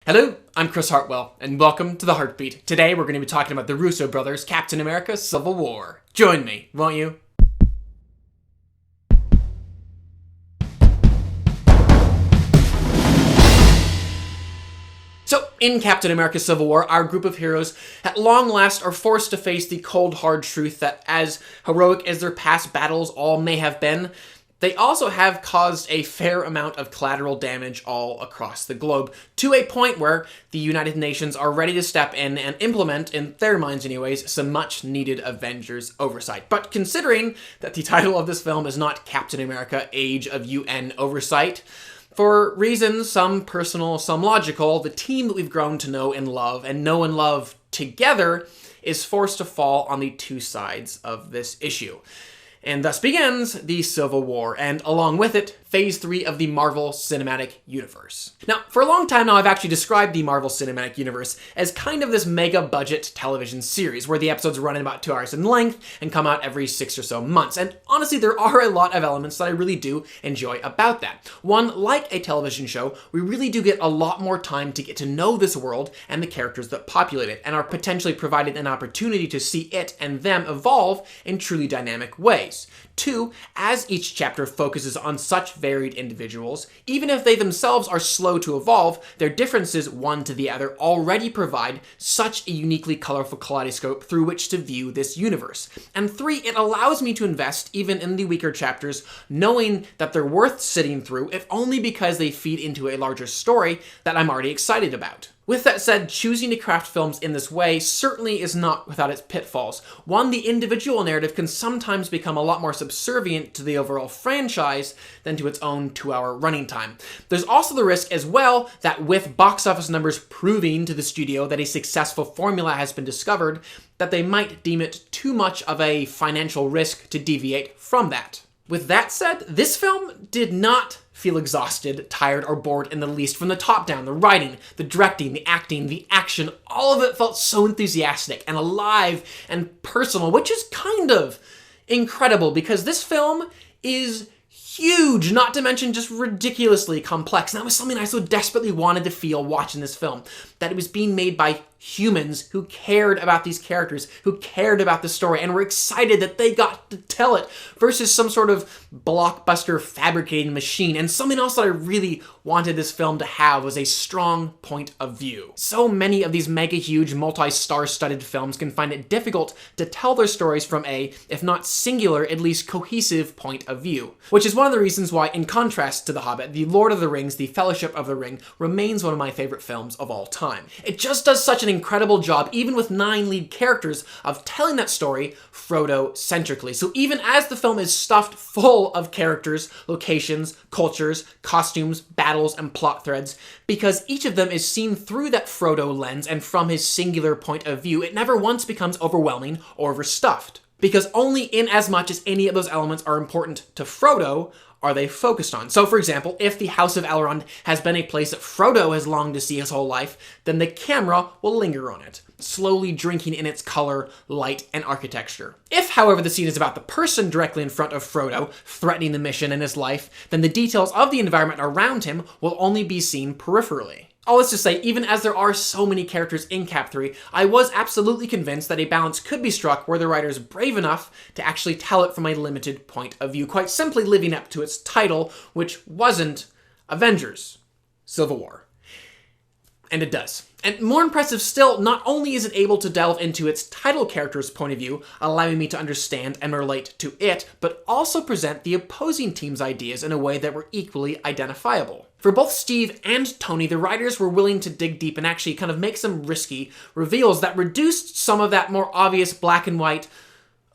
Hello, I'm Chris Hartwell, and welcome to The Heartbeat. Today we're going to be talking about the Russo brothers' Captain America Civil War. Join me, won't you? So, in Captain America Civil War, our group of heroes at long last are forced to face the cold, hard truth that as heroic as their past battles all may have been, they also have caused a fair amount of collateral damage all across the globe, to a point where the United Nations are ready to step in and implement, in their minds anyways, some much-needed Avengers oversight. But considering that the title of this film is not Captain America Age of UN Oversight, for reasons, some personal, some logical, the team that we've grown to know and love together is forced to fall on the two sides of this issue. And thus begins the Civil War, and along with it, Phase 3 of the Marvel Cinematic Universe. Now, for a long time now, I've actually described the Marvel Cinematic Universe as kind of this mega-budget television series, where the episodes run in about 2 hours in length and come out every 6 or so months. And honestly, there are a lot of elements that I really do enjoy about that. One, like a television show, we really do get a lot more time to get to know this world and the characters that populate it, and are potentially provided an opportunity to see it and them evolve in truly dynamic ways. 2, as each chapter focuses on such varied individuals, even if they themselves are slow to evolve, their differences one to the other already provide such a uniquely colorful kaleidoscope through which to view this universe. And 3, it allows me to invest even in the weaker chapters, knowing that they're worth sitting through, if only because they feed into a larger story that I'm already excited about. With that said, choosing to craft films in this way certainly is not without its pitfalls. One, the individual narrative can sometimes become a lot more subservient to the overall franchise than to its own 2-hour running time. There's also the risk as well that with box office numbers proving to the studio that a successful formula has been discovered, that they might deem it too much of a financial risk to deviate from that. With that said, this film did not feel exhausted, tired, or bored in the least from the top down. The writing, the directing, the acting, the action, all of it felt so enthusiastic and alive and personal, which is kind of incredible because this film is huge, not to mention just ridiculously complex. And that was something I so desperately wanted to feel watching this film, that it was being made by humans who cared about these characters, who cared about the story, and were excited that they got to tell it, versus some sort of blockbuster fabricating machine. And something else that I really wanted this film to have was a strong point of view. So many of these mega huge, multi-star-studded films can find it difficult to tell their stories from a, if not singular, at least cohesive point of view. Which is one of the reasons why, in contrast to The Hobbit, The Lord of the Rings, The Fellowship of the Ring remains one of my favorite films of all time. It just does such an incredible job, even with 9 lead characters, of telling that story Frodo-centrically. So even as the film is stuffed full of characters, locations, cultures, costumes, battles, and plot threads, because each of them is seen through that Frodo lens and from his singular point of view, it never once becomes overwhelming or overstuffed. Because only in as much as any of those elements are important to Frodo are they focused on. So, for example, if the House of Elrond has been a place that Frodo has longed to see his whole life, then the camera will linger on it, slowly drinking in its color, light, and architecture. If, however, the scene is about the person directly in front of Frodo, threatening the mission and his life, then the details of the environment around him will only be seen peripherally. All this to say, even as there are so many characters in Cap 3, I was absolutely convinced that a balance could be struck where the writer's brave enough to actually tell it from a limited point of view, quite simply living up to its title, which wasn't Avengers Civil War. And it does. And more impressive still, not only is it able to delve into its title character's point of view, allowing me to understand and relate to it, but also present the opposing team's ideas in a way that were equally identifiable. For both Steve and Tony, the writers were willing to dig deep and actually kind of make some risky reveals that reduced some of that more obvious black and white,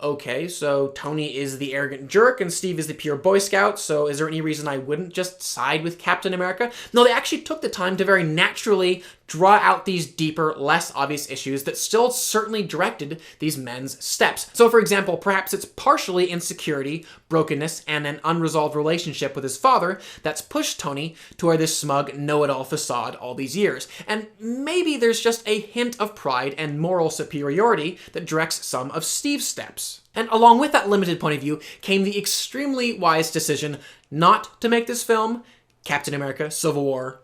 okay, so Tony is the arrogant jerk and Steve is the pure Boy Scout, so is there any reason I wouldn't just side with Captain America? No, they actually took the time to very naturally draw out these deeper, less obvious issues that still certainly directed these men's steps. So for example, perhaps it's partially insecurity, brokenness, and an unresolved relationship with his father that's pushed Tony to wear this smug, know-it-all facade all these years. And maybe there's just a hint of pride and moral superiority that directs some of Steve's steps. And along with that limited point of view came the extremely wise decision not to make this film Captain America Civil War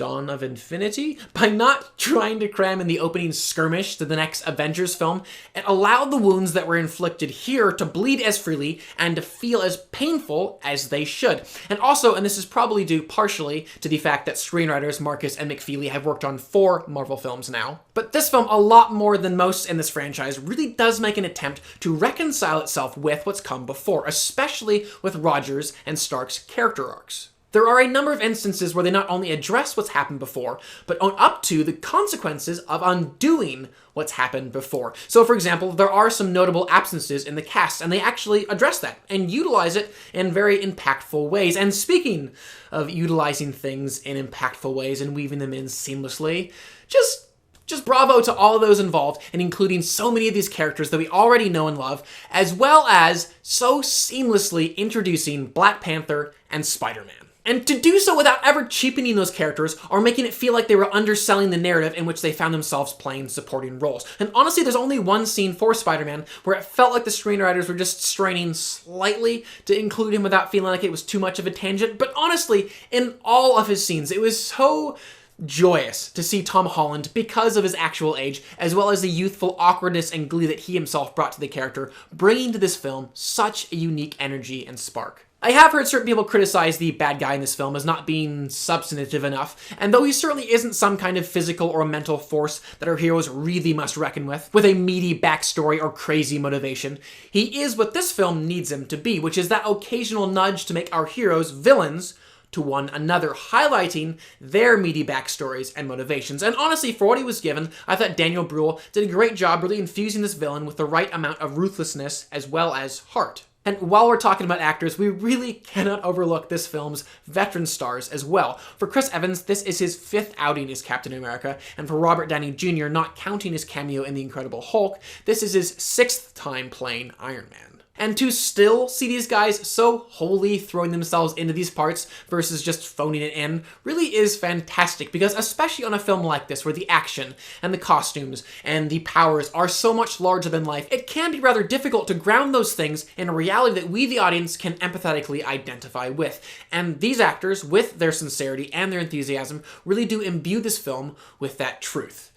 Dawn of Infinity. By not trying to cram in the opening skirmish to the next Avengers film, it allowed the wounds that were inflicted here to bleed as freely and to feel as painful as they should. And also, and this is probably due partially to the fact that screenwriters Markus and McFeely have worked on 4 Marvel films now, but this film, a lot more than most in this franchise, really does make an attempt to reconcile itself with what's come before, especially with Rogers and Stark's character arcs. There are a number of instances where they not only address what's happened before, but own up to the consequences of undoing what's happened before. So, for example, there are some notable absences in the cast, and they actually address that and utilize it in very impactful ways. And speaking of utilizing things in impactful ways and weaving them in seamlessly, just bravo to all of those involved in including so many of these characters that we already know and love, as well as so seamlessly introducing Black Panther and Spider-Man. And to do so without ever cheapening those characters or making it feel like they were underselling the narrative in which they found themselves playing supporting roles. And honestly, there's only one scene for Spider-Man where it felt like the screenwriters were just straining slightly to include him without feeling like it was too much of a tangent. But honestly, in all of his scenes, it was so joyous to see Tom Holland, because of his actual age, as well as the youthful awkwardness and glee that he himself brought to the character, bringing to this film such a unique energy and spark. I have heard certain people criticize the bad guy in this film as not being substantive enough, and though he certainly isn't some kind of physical or mental force that our heroes really must reckon with a meaty backstory or crazy motivation, he is what this film needs him to be, which is that occasional nudge to make our heroes villains to one another, highlighting their meaty backstories and motivations. And honestly, for what he was given, I thought Daniel Bruhl did a great job really infusing this villain with the right amount of ruthlessness as well as heart. And while we're talking about actors, we really cannot overlook this film's veteran stars as well. For Chris Evans, this is his 5th outing as Captain America, and for Robert Downey Jr., not counting his cameo in The Incredible Hulk, this is his 6th time playing Iron Man. And to still see these guys so wholly throwing themselves into these parts versus just phoning it in really is fantastic, because especially on a film like this where the action and the costumes and the powers are so much larger than life, it can be rather difficult to ground those things in a reality that we, the audience, can empathetically identify with. And these actors, with their sincerity and their enthusiasm, really do imbue this film with that truth.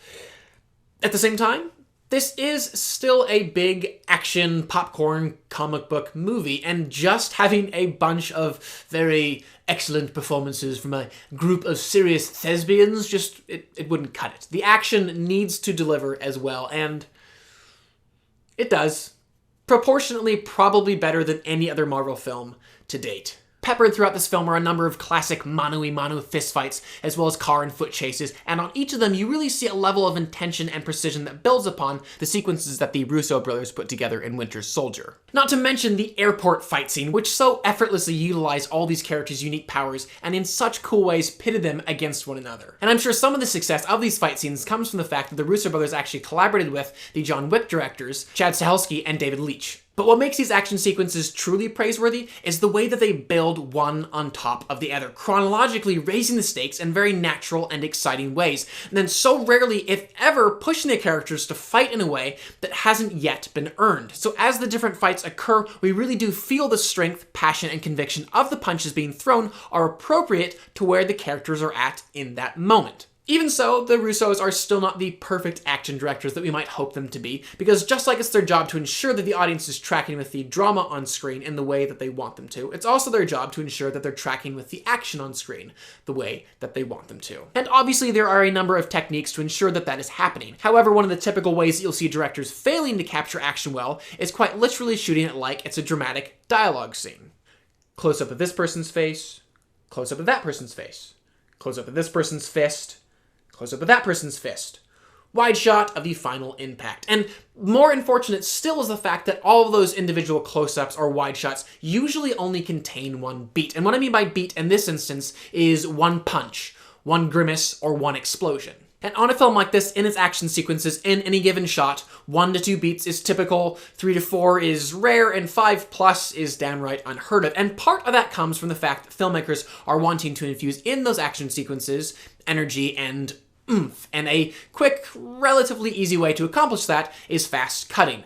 At the same time, this is still a big action popcorn comic book movie, and just having a bunch of very excellent performances from a group of serious thespians, it wouldn't cut it. The action needs to deliver as well, and it does. Proportionately, probably better than any other Marvel film to date. Peppered throughout this film are a number of classic mano-a-mano fistfights, as well as car and foot chases, and on each of them you really see a level of intention and precision that builds upon the sequences that the Russo brothers put together in Winter Soldier. Not to mention the airport fight scene, which so effortlessly utilized all these characters' unique powers, and in such cool ways pitted them against one another. And I'm sure some of the success of these fight scenes comes from the fact that the Russo brothers actually collaborated with the John Wick directors, Chad Stahelski and David Leitch. But what makes these action sequences truly praiseworthy is the way that they build one on top of the other, chronologically raising the stakes in very natural and exciting ways, and then so rarely, if ever, pushing the characters to fight in a way that hasn't yet been earned. So as the different fights occur, we really do feel the strength, passion, and conviction of the punches being thrown are appropriate to where the characters are at in that moment. Even so, the Russos are still not the perfect action directors that we might hope them to be, because just like it's their job to ensure that the audience is tracking with the drama on screen in the way that they want them to, it's also their job to ensure that they're tracking with the action on screen the way that they want them to. And obviously there are a number of techniques to ensure that that is happening. However, one of the typical ways that you'll see directors failing to capture action well is quite literally shooting it like it's a dramatic dialogue scene. Close up of this person's face, close up of that person's face, close up of this person's fist, close up of that person's fist. Wide shot of the final impact. And more unfortunate still is the fact that all of those individual close-ups or wide shots usually only contain one beat. And what I mean by beat in this instance is one punch, one grimace, or one explosion. And on a film like this, in its action sequences, in any given shot, 1 to 2 beats is typical, 3 to 4 is rare, and 5+ is downright unheard of. And part of that comes from the fact that filmmakers are wanting to infuse in those action sequences energy and oomph. And a quick, relatively easy way to accomplish that is fast cutting.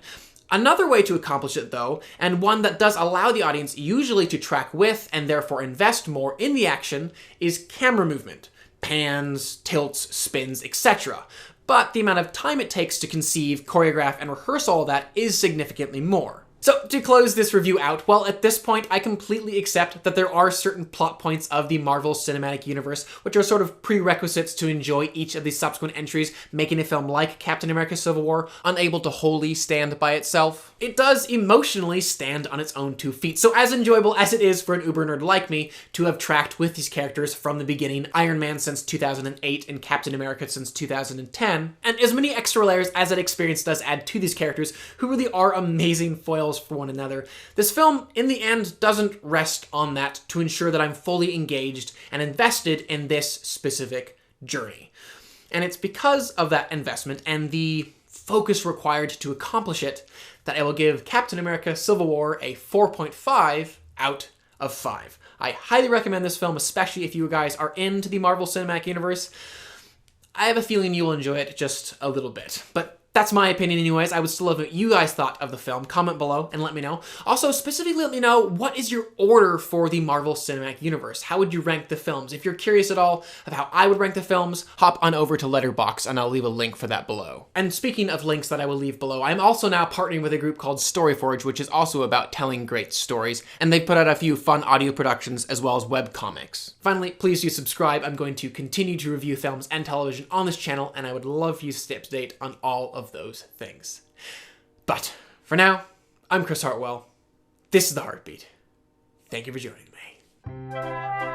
Another way to accomplish it, though, and one that does allow the audience usually to track with and therefore invest more in the action, is camera movement. pans, tilts, spins, etc. But the amount of time it takes to conceive, choreograph, and rehearse all of that is significantly more. So, to close this review out, well, at this point, I completely accept that there are certain plot points of the Marvel Cinematic Universe which are sort of prerequisites to enjoy each of the subsequent entries, making a film like Captain America Civil War unable to wholly stand by itself. It does emotionally stand on its own 2 feet, so as enjoyable as it is for an uber nerd like me to have tracked with these characters from the beginning, Iron Man since 2008 and Captain America since 2010, and as many extra layers as that experience does add to these characters, who really are amazing foils for one another, this film, in the end, doesn't rest on that to ensure that I'm fully engaged and invested in this specific journey. And it's because of that investment and the focus required to accomplish it that I will give Captain America Civil War a 4.5 out of 5. I highly recommend this film, especially if you guys are into the Marvel Cinematic Universe. I have a feeling you will enjoy it just a little bit, but that's my opinion anyways. I would still love what you guys thought of the film. Comment below and let me know. Also, specifically let me know, what is your order for the Marvel Cinematic Universe? How would you rank the films? If you're curious at all of how I would rank the films, hop on over to Letterboxd and I'll leave a link for that below. And speaking of links that I will leave below, I'm also now partnering with a group called Storyforge, which is also about telling great stories, and they put out a few fun audio productions as well as webcomics. Finally, please do subscribe. I'm going to continue to review films and television on this channel, and I would love for you to stay up to date on all of those things. But for now, I'm Chris Hartwell. This is The Heartbeat. Thank you for joining me.